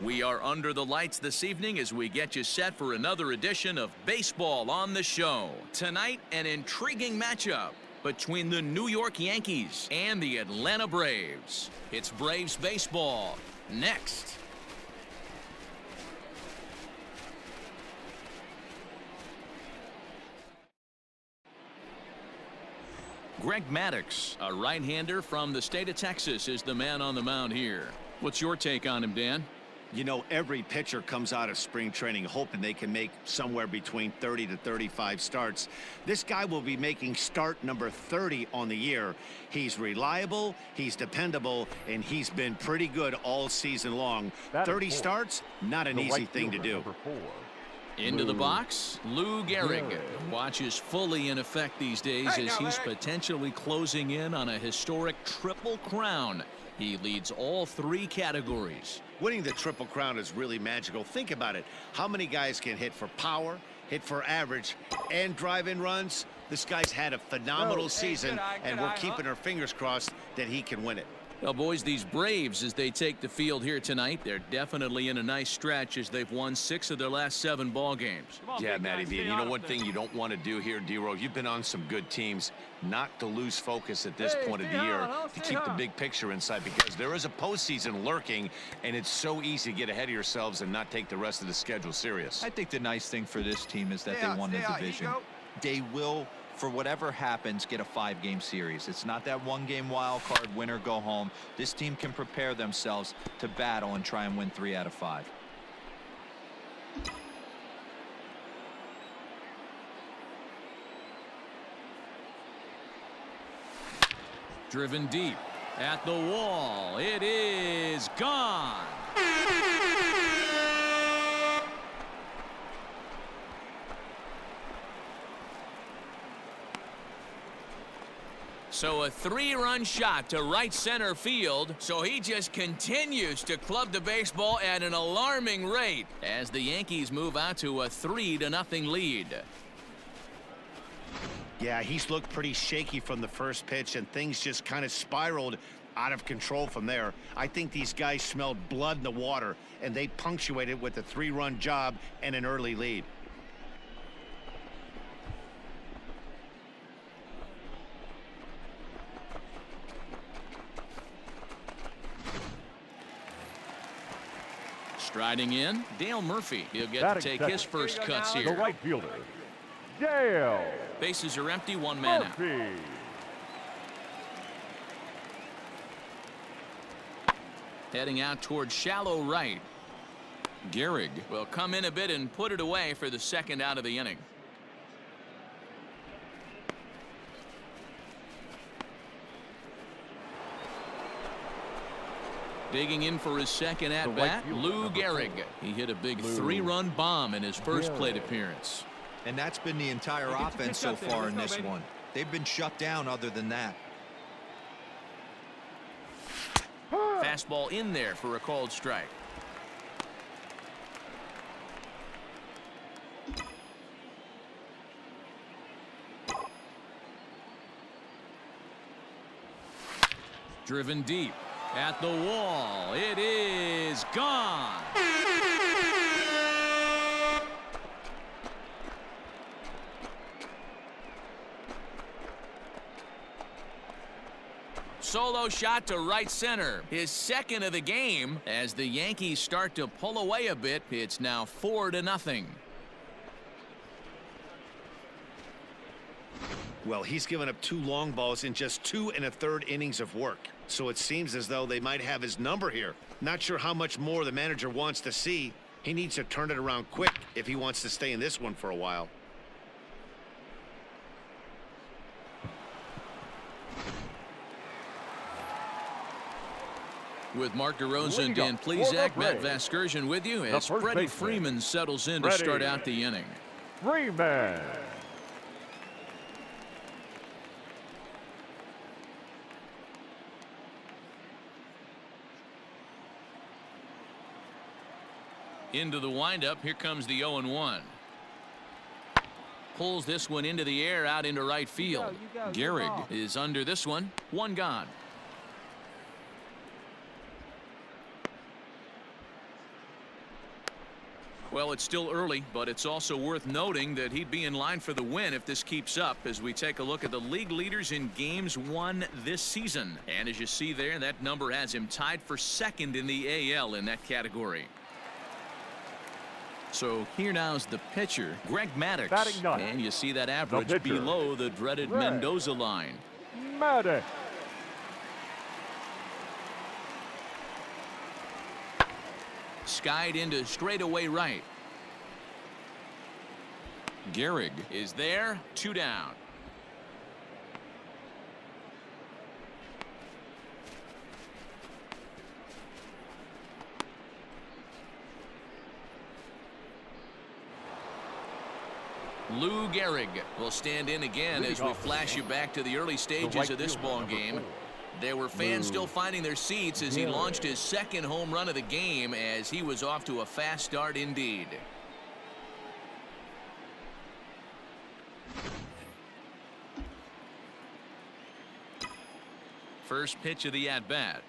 We are under the lights this evening as we get you set for another edition of Baseball on the Show. Tonight, an intriguing matchup between the New York Yankees and the Atlanta Braves. It's Braves baseball next. Greg Maddux, a right-hander from the state of Texas, is the man on the mound here. What's your take on him, Dan? You know, every pitcher comes out of spring training hoping they can make somewhere between 30 to 35 starts. This guy will be making start number 30 on the year. He's reliable, he's dependable, and he's been pretty good all season long. 30 starts, not an easy thing to do. Into the box, Lou Gehrig. Watch is fully in effect these days as he's potentially closing in on a historic triple crown. He leads all three categories. Winning the Triple Crown is really magical. Think about it. How many guys can hit for power, hit for average, and drive in runs? This guy's had a phenomenal season, and we're keeping our fingers crossed that he can win it. Well, boys, these Braves, as they take the field here tonight, they're definitely in a nice stretch as they've won 6 of their last 7 ball games. Yeah, Matty V, and you know one thing you don't want to do here, D-Row, you've been on some good teams, not to lose focus at this point of the year, to keep the big picture inside, because there is a postseason lurking, and it's so easy to get ahead of yourselves and not take the rest of the schedule serious. I think the nice thing for this team is that they won the division. They will, for whatever happens, get a 5-game series. It's not that 1-game wild card, win or go home. This team can prepare themselves to battle and try and win 3 out of 5. Driven deep at the wall. It is gone. So a 3-run shot to right center field. So he just continues to club the baseball at an alarming rate as the Yankees move out to a 3-0 lead. Yeah, he's looked pretty shaky from the first pitch, and things just kind of spiraled out of control from there. I think these guys smelled blood in the water, and they punctuated with a 3-run job and an early lead. Striding in, Dale Murphy. He'll get to take his first cuts here. The right fielder, Dale. Bases are empty, 1 man out. Heading out towards shallow right. Gehrig will come in a bit and put it away for the second out of the inning. Digging in for his second at-bat, Lou Gehrig. He hit a big 3-run bomb in his first plate appearance. And that's been the entire offense so far in this one. They've been shut down other than that. Fastball in there for a called strike. Driven deep. At the wall, it is gone. Solo shot to right center. His second of the game as the Yankees start to pull away a bit. It's now 4-0. Well, he's given up 2 long balls in just 2 1/3 innings of work. So it seems as though they might have his number here. Not sure how much more the manager wants to see. He needs to turn it around quick if he wants to stay in this one for a while. With Mark DeRosa and Dan Plesac, Matt Vasgersian with you as Freddie Freeman settles in to start out the inning. Freeman. Into the windup. Here comes the 0-1. Pulls this one into the air out into right field. Gehrig is under this one. 1 gone. Well, it's still early, but it's also worth noting that he'd be in line for the win if this keeps up as we take a look at the league leaders in games won this season. And as you see there, that number has him tied for second in the AL in that category. So here now's the pitcher, Greg Maddux. Batting ninth. And you see that average pitcher, below the dreaded Greg Mendoza line. Maddux. Skied into straightaway right. Gehrig is there, 2 down. Lou Gehrig will stand in again as we flash you back to the early stages of this ball game. There were fans still finding their seats as he launched his second home run of the game as he was off to a fast start indeed. First pitch of the at-bat.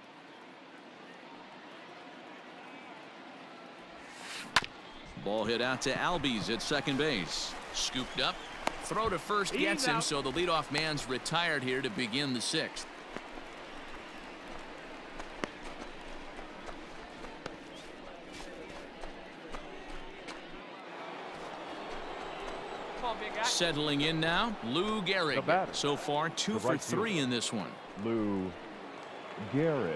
Ball hit out to Albies at second base. Scooped up. Throw to first gets him, so the leadoff man's retired here to begin the 6th. Settling in now, Lou Gehrig. So far, 2 for 3 in this one. Lou Gehrig.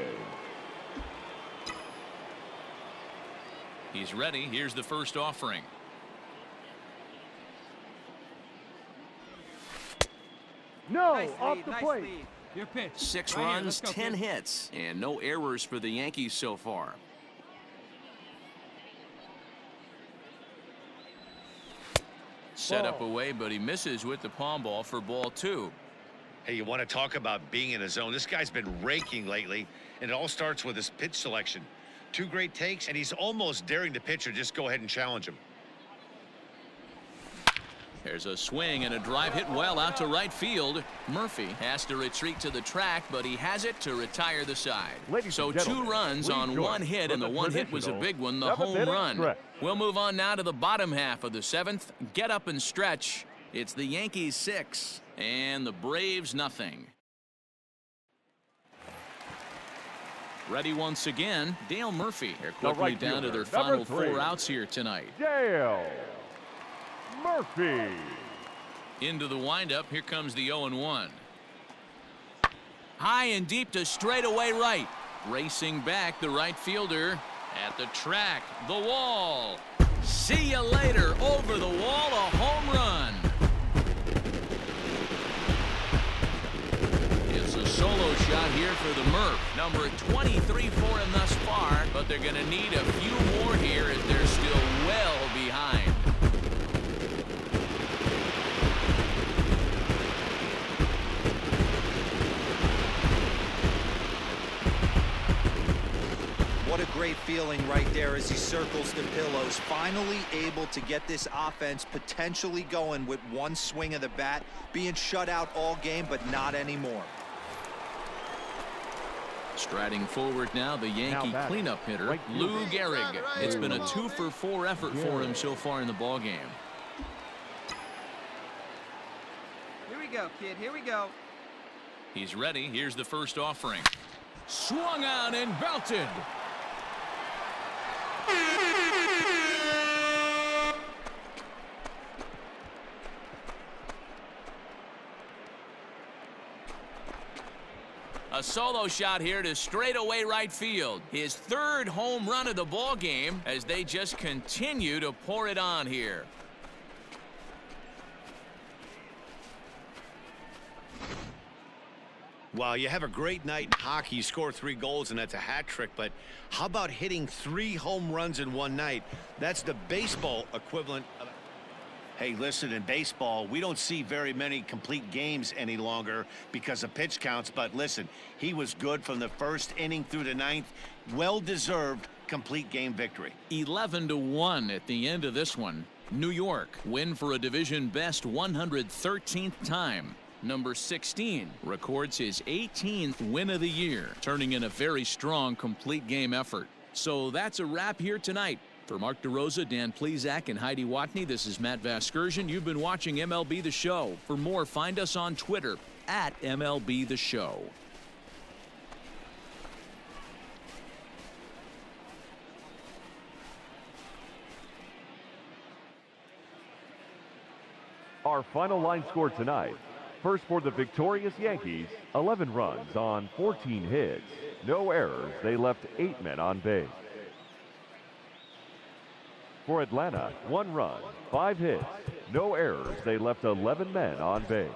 He's ready. Here's the first offering. No, Nice off lead, the nice plate. lead. Your pitch. 6 Right here, runs, let's go, 10 kid. hits, and no errors for the Yankees so far. Set up away, but he misses with the palm ball for ball 2. Hey, you want to talk about being in a zone? This guy's been raking lately, and it all starts with his pitch selection. 2 great takes, and he's almost daring the pitcher just go ahead and challenge him. There's a swing and a drive hit well out to right field. Murphy has to retreat to the track, but he has it to retire the side. Ladies So and 2 gentlemen, runs please on join 1 hit, for and the the 1 hit was a traditional big one, the 7th home inning run. stretch. We'll move on now to the bottom half of the 7th. Get up and stretch. It's the Yankees 6 and the Braves nothing. Ready once again, Dale Murphy. They're The quickly right down to their fielder, number final 4 3. outs here tonight. Dale Murphy. Into the windup. Here comes the 0-1. High and deep to straightaway right. Racing back, the right fielder at the track, the wall. See you later. Over the wall, a home run. It's a solo shot here for the Murph. Number 23 for him thus far, but they're going to need a few more here as they're still well behind. What a great feeling right there as he circles the pillows, finally able to get this offense potentially going with 1 swing of the bat, being shut out all game, but not anymore. Striding forward now, the Yankee cleanup hitter, right Lou Gehrig. It's been a 2 for 4 effort for him so far in the ballgame. Here we go, kid. Here we go. He's ready. Here's the first offering. Swung out and belted. A solo shot here to straightaway right field. His 3rd home run of the ball game as they just continue to pour it on here. Well, you have a great night in hockey. You score 3 goals, and that's a hat trick. But how about hitting 3 home runs in one night? That's the baseball equivalent of... Hey, listen, in baseball, we don't see very many complete games any longer because of pitch counts. But listen, he was good from the 1st inning through the 9th. Well-deserved complete game victory. 11-1 at the end of this one. New York win for a division best 113th time. Number 16 records his 18th win of the year, turning in a very strong complete game effort. So that's a wrap here tonight. For Mark DeRosa, Dan Plezak, and Heidi Watney, this is Matt Vasgersian. You've been watching MLB The Show. For more, find us on Twitter at MLB The Show. Our final line score tonight. First for the victorious Yankees, 11 runs on 14 hits. No errors. They left 8 men on base. For Atlanta, 1 run, 5 hits. No errors. They left 11 men on base.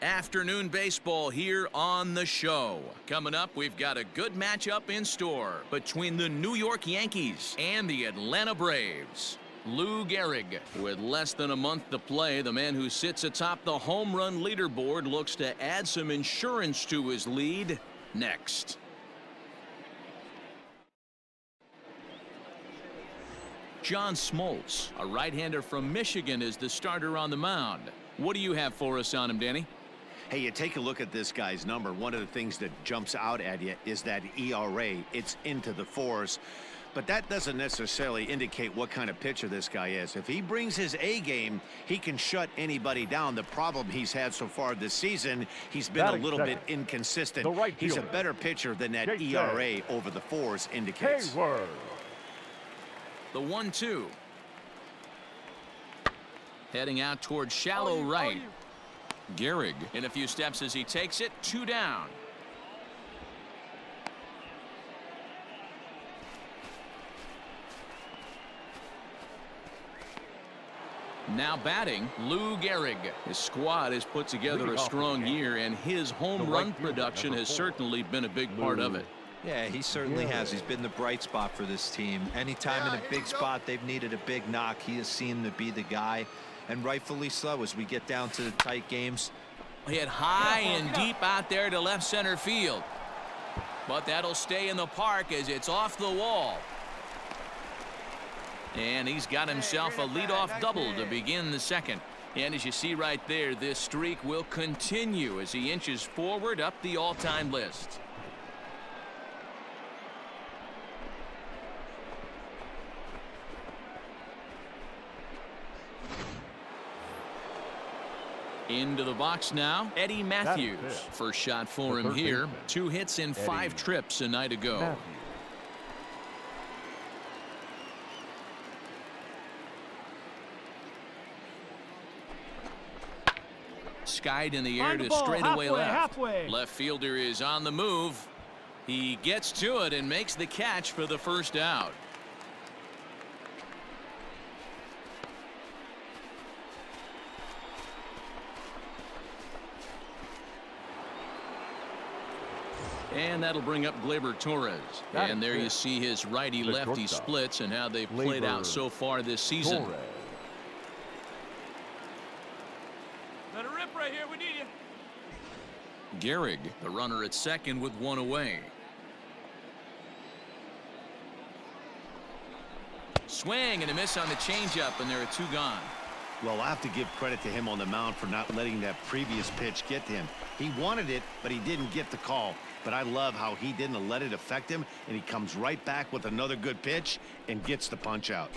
Afternoon baseball here on the show. Coming up, we've got a good matchup in store between the New York Yankees and the Atlanta Braves. Lou Gehrig, with less than a month to play, the man who sits atop the home run leaderboard looks to add some insurance to his lead next. John Smoltz, a right-hander from Michigan, is the starter on the mound. What do you have for us on him, Danny? Hey, you take a look at this guy's number. One of the things that jumps out at you is that ERA. It's into the 4s. But that doesn't necessarily indicate what kind of pitcher this guy is. If he brings his A game, he can shut anybody down. The problem he's had so far this season, he's been a little bit inconsistent. He's a better pitcher than that ERA over the 4s indicates. Hayward. The 1-2. Heading out towards shallow right. Gehrig in a few steps as he takes it. 2 down. Now batting, Lou Gehrig. His squad has put together a strong year, and his home run production has certainly been a big part of it. Yeah, he certainly has. He's been the bright spot for this team. Anytime in a big spot they've needed a big knock, he has seemed to be the guy, and rightfully so as we get down to the tight games. Hit high and deep out there to left center field. But that'll stay in the park as it's off the wall. And he's got himself a leadoff double to begin the second. And as you see right there, this streak will continue as he inches forward up the all-time list. Into the box now, Eddie Matthews. First shot for him here. 2 hits in 5 trips a night ago. Skied in the air to straightaway left. Left fielder is on the move. He gets to it and makes the catch for the first out. And that'll bring up Gleyber Torres. And there you see his righty-lefty splits and how they've played out so far this season. Let it rip right here. We need you. Gehrig, the runner at second with 1 away. Swing and a miss on the changeup, and there are 2 gone. Well, I have to give credit to him on the mound for not letting that previous pitch get to him. He wanted it, but he didn't get the call. But I love how he didn't let it affect him, and he comes right back with another good pitch and gets the punch out.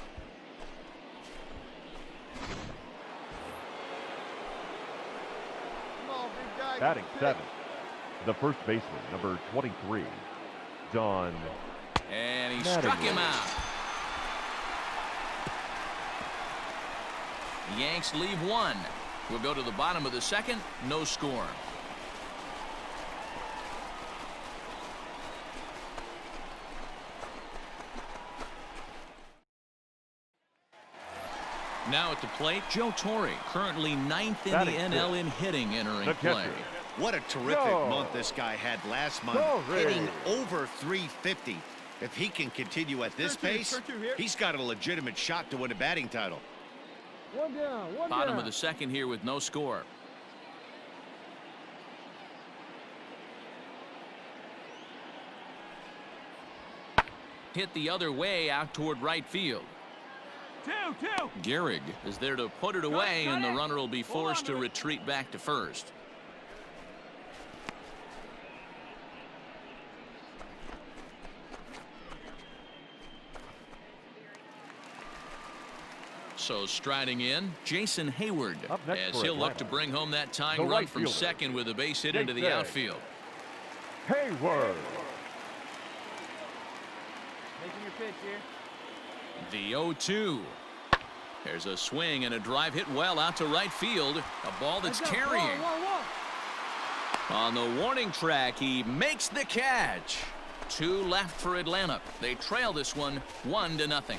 Batting 7th, the first baseman, number 23, John. And he struck him out. Yanks leave one. We'll go to the bottom of the second. No score. Now at the plate, Joe Torre, currently 9th in the NL in hitting, entering play. What a terrific month this guy had last month, hitting over 350. If he can continue at this pace, he's got a legitimate shot to win a batting title. One down, one Bottom down. of the second here with no score. Hit the other way out toward right field. 2-2. Gehrig is there to put it away, and the runner will be forced to retreat back to first. So striding in, Jason Hayward, as he'll look to bring home that tying run from second with a base hit into the outfield. Hayward. Making your pitch here. The 0-2. There's a swing and a drive hit well out to right field. A ball that's carrying. On the warning track, he makes the catch. 2 left for Atlanta. They trail this one 1-0.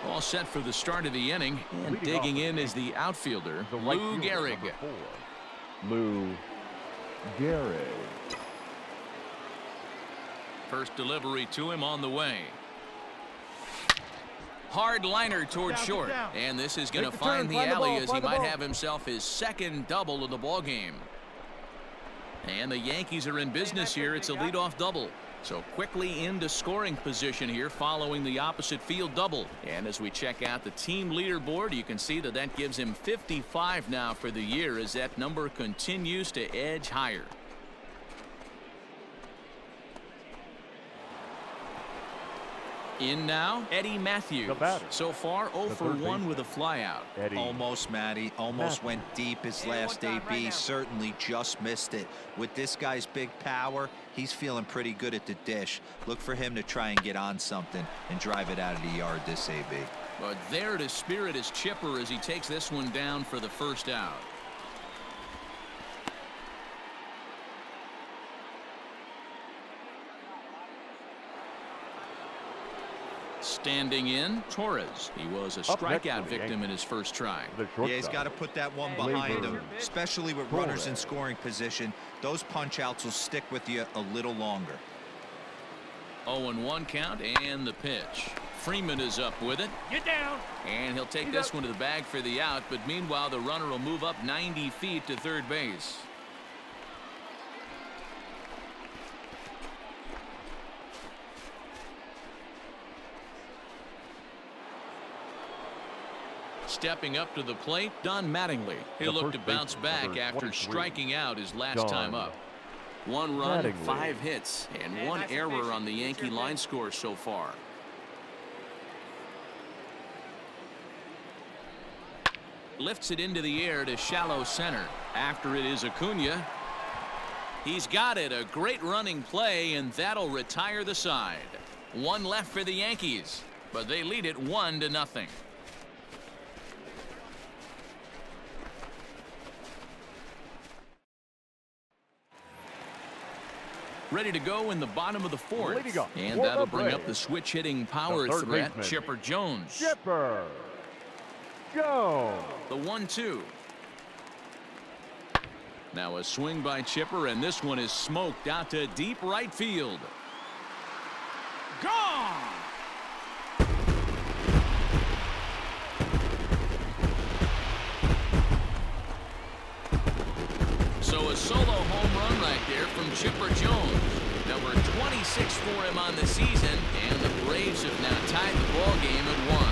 All set for the start of the inning, and digging in is the outfielder, Lou Gehrig. Lou Gehrig. First delivery to him on the way. Hard liner toward short, and this is going to find the alley as he might have himself his second double of the ball game. And the Yankees are in business here. It's a leadoff double. So quickly into scoring position here following the opposite field double. And as we check out the team leaderboard, you can see that that gives him 55 now for the year as that number continues to edge higher. In now, Eddie Matthews. So far, 0 for 1 with a flyout. Almost, Matty. Almost went deep his last AB. Certainly just missed it. With this guy's big power, he's feeling pretty good at the dish. Look for him to try and get on something and drive it out of the yard this AB. But there to spirit his chipper as he takes this one down for the first out. Standing in, Torres. He was a strikeout victim in his first try. Yeah, he's got to put that one behind him, especially with runners in scoring position. Those punch outs will stick with you a little longer. 0-1 count, and the pitch. Freeman is up with it. Get down. And he'll take this one to the bag for the out, but meanwhile the runner will move up 90 feet to third base. Stepping up to the plate, Don Mattingly. He'll look to bounce back after striking out his last time up. 1 run, 5 hits, and 1 error on the Yankee line score so far. Lifts it into the air to shallow center. After it is Acuna. He's got it. A great running play, and that'll retire the side. 1 left for the Yankees, but they lead it 1-0. Ready to go in the bottom of the 4th. And that'll bring up the switch hitting power threat, Chipper Jones. Chipper Jones. The 1-2. Now a swing by Chipper, and this one is smoked out to deep right field. Gone. So a solo home run right there from Chipper Jones. Number 26 for him on the season, and the Braves have now tied the ball game at 1.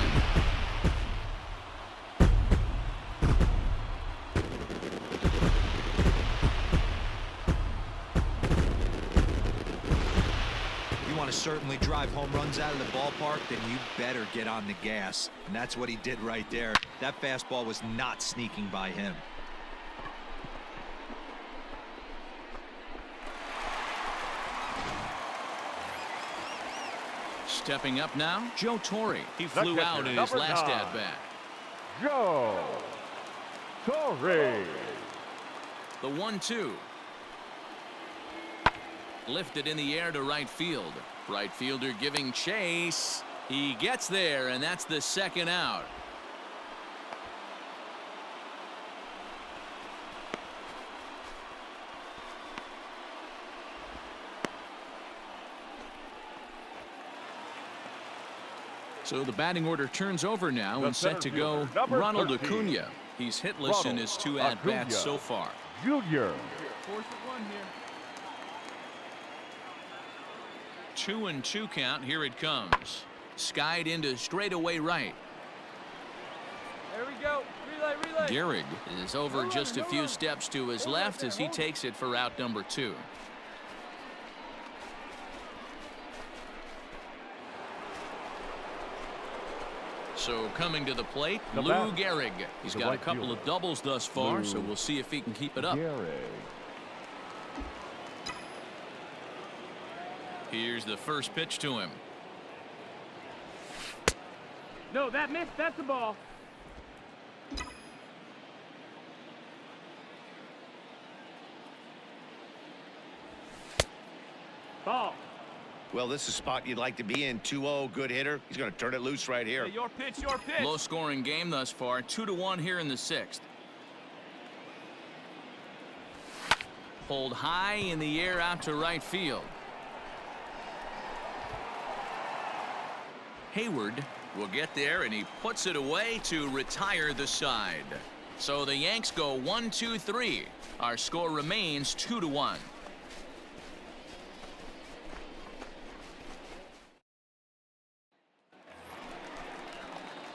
You want to to certainly drive home runs out of the ballpark, then you better get on the gas. And that's what he did right there. That fastball was not sneaking by him. Stepping up now, Joe Torre. He flew out in his last at-bat. Joe Torre. The 1-2. Lifted in the air to right field. Right fielder giving chase. He gets there, and that's the second out. So the batting order turns over now and set to go Ronald Acuna. He's hitless in his 2 at-bats so far. Junior. 2-2 count. Here it comes. Skied into straightaway right. There we go. Relay. Gehrig is over just a few steps to his left as he takes it for out number 2. So coming to the plate, Lou Gehrig. He's got a couple of doubles thus far, so we'll see if he can keep it up. Here's the first pitch to him. No, that missed. That's a ball. Ball. Well, this is a spot you'd like to be in. 2-0, good hitter. He's going to turn it loose right here. Hey, your pitch, your pitch. Low scoring game thus far. 2-1 here in the 6th. Pulled high in the air out to right field. Hayward will get there, and he puts it away to retire the side. So the Yanks go 1-2-3. Our score remains 2-1.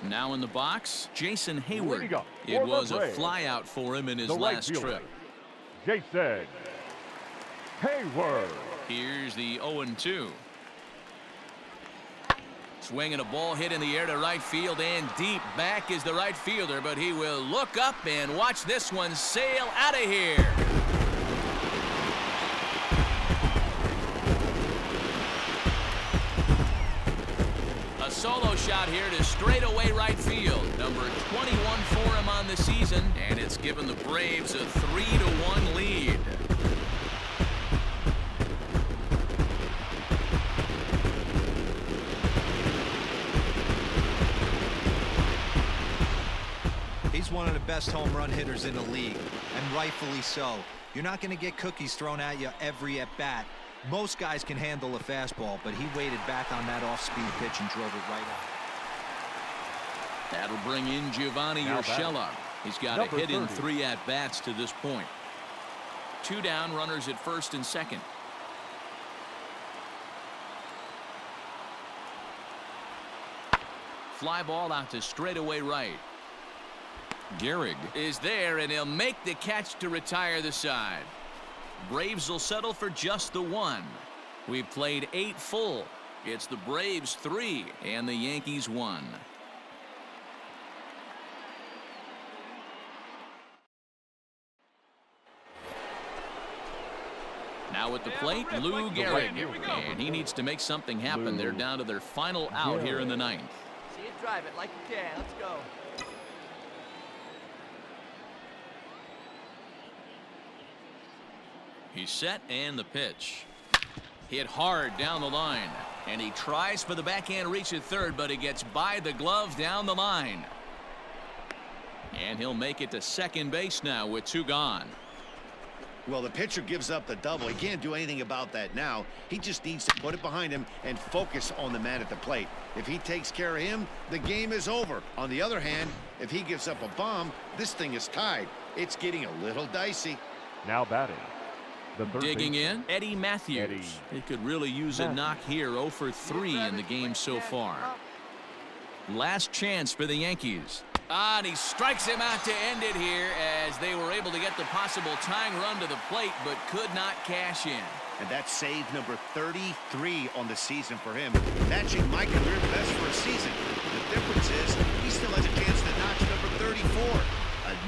Now in the box, Jason Hayward. It was a flyout for him in his last trip. Jason Hayward. Here's the 0-2. Swinging a ball hit in the air to right field, and deep back is the right fielder, but he will look up and watch this one sail out of here. A solo shot here to straightaway right field. Number 21 for him on the season, and it's given the Braves a 3-1 lead. He's one of the best home run hitters in the league, and rightfully so. You're not going to get cookies thrown at you every at-bat. Most guys can handle a fastball, but he waited back on that off-speed pitch and drove it right out. That'll bring in Giovanni Urshela. He's got a hit in 3 at-bats to this point. 2 down, runners at first and second. Fly ball out to straightaway right. Gehrig is there, and he'll make the catch to retire the side. Braves will settle for just the 1. We've played 8 full. It's the Braves 3 and the Yankees 1. Now at the plate, Lou Gehrig, and he needs to make something happen. They're down to their final out here in the 9th. See it, drive it like you can. Let's go. He's set, and the pitch. Hit hard down the line, and he tries for the backhand reach at third, but he gets by the glove down the line. And he'll make it to second base now with 2 gone. Well, the pitcher gives up the double. He can't do anything about that now. He just needs to put it behind him and focus on the man at the plate. If he takes care of him, the game is over. On the other hand, if he gives up a bomb, this thing is tied. It's getting a little dicey. Now batting. Digging in, Eddie Matthews. He could really use a knock here. 0 for 3 in the game so far. Last chance for the Yankees. And he strikes him out to end it here, as they were able to get the possible tying run to the plate but could not cash in. And that's save number 33 on the season for him, matching my career best for a season. The difference is he still has a chance to notch number 34.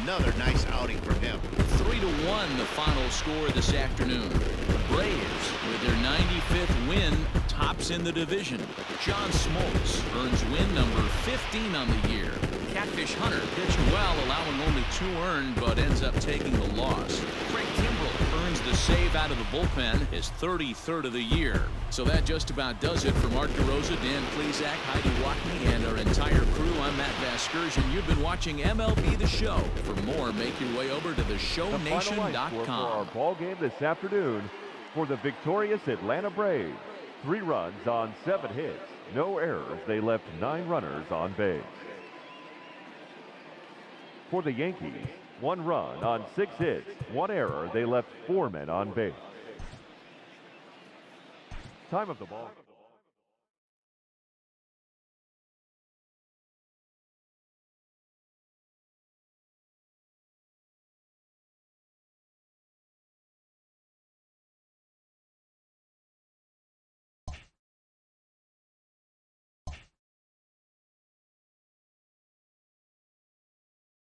Another nice outing for him. 3-1 the final score this afternoon. The Braves, with their 95th win, tops in the division. John Smoltz earns win number 15 on the year. Catfish Hunter pitched well, allowing only 2 earned, but ends up taking the loss. Craig Kimbrell earns the save out of the bullpen, his 33rd of the year. So that just about does it for Mark DeRosa, Dan Plesac, Heidi Watney, and our entire crew. I'm Matt Vasgersian. You've been watching MLB The Show. For more, make your way over to theshownation.com. For our ball game this afternoon for the victorious Atlanta Braves. 3 runs on 7 hits, no errors. They left 9 runners on base. For the Yankees, 1 run on 6 hits, 1 error. They left 4 men on base. Time of the ball.